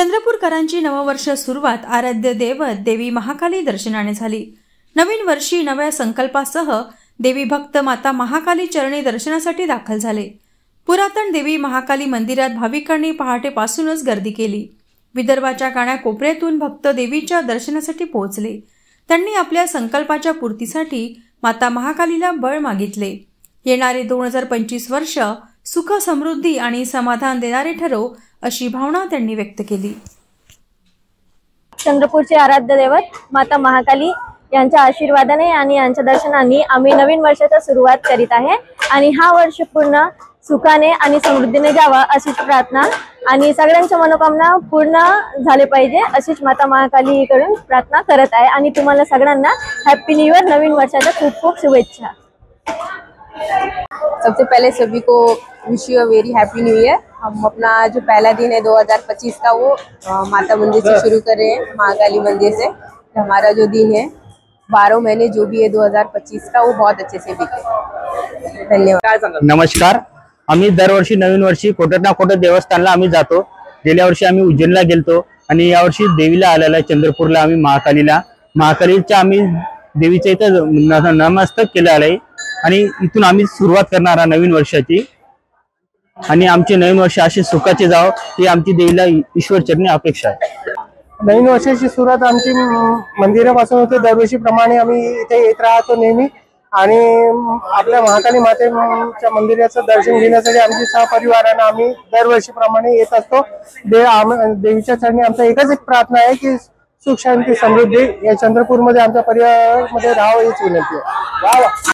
चंद्रपूरकरांची नववर्ष सुरुवात आराध्य दैवत देवी महाकाली दर्शनाने झाली। नवीन वर्षी नव्या संकल्पासह देवी भक्त माता महाकाली चरणी दर्शनासाठी दाखल झाले। पुरातन देवी महाकाली मंदिरात भाविकांनी पहाटेपासूनच गर्दी केली। विदर्भाच्या कानाकोपऱ्यातून भक्त देवीच्या दर्शनासाठी पोहोचले। त्यांनी आपल्या संकल्पाच्या पूर्तीसाठी माता महाकालीला बळ मागितले। येणारे 2025 वर्ष सुख समृद्धी आणि समाधान देणारे ठरो अशी भावना त्यांनी व्यक्त केली। चंद्रपूरचे आराध्य दैवत माता महाकाली यांच्या आशीर्वादाने आणि यांच्या दर्शनाने आम्ही नवीन वर्षाची सुरुवात करीत आहे आणि हा वर्ष पूर्ण सुखाने आणि समृद्धीने जावा अशीच प्रार्थना आणि सगळ्यांच्या मनोकामना पूर्ण झाले पाहिजे अशीच माता महाकालीकडून प्रार्थना करत आहे आणि तुम्हाला सगळ्यांना हॅपी न्यू इयर, नवीन वर्षाच्या खूप खूप शुभेच्छा। सबसे पहले सभी को wish you a very happy new year. हम अपना जो पहला दिन है 2025 का वो माता मंदिर से शुरू कर रहे हैं, महाकाली मंदिर से। हमारा जो दिन है 12 महीने जो भी है 2025 का वो बहुत अच्छे से बीते। धन्यवाद। नमस्कार। आम्ही दरवर्षी नवीन वर्षी कोटत ना कोटत देवस्थानला आम्ही जातो। गेल्या वर्षी आम्ही उज्जैनला गेलतो आणि यावर्षी देवीला आलेला चंद्रपूरला आम्ही महाकालीच्या आम्ही देवीच्या इथं नमस्तक केलं आहे आणि इथून आम्ही सुरुवात करणार नवीन वर्षाची आणि आमचे नवीन वर्ष असे सुखाचे जावो ही आमची देवीला ईश्वर चरणी अपेक्षा आहे। नवीन वर्षाची सुरुवात आमची मंदिरापासून होते। दरवर्षीप्रमाणे आम्ही इथे येत राहतो नेहमी आणि आपल्या महाकाली मातेच्या मंदिराचं दर्शन घेण्यासाठी आमची सहपरिवाराने आम्ही दरवर्षीप्रमाणे येत असतो। देवीच्या चरणी आमचा एकच एक प्रार्थना आहे की सुख शांती समृद्धी या चंद्रपूरमध्ये आमच्या परिवारामध्ये राहावं हीच विनंती आहे।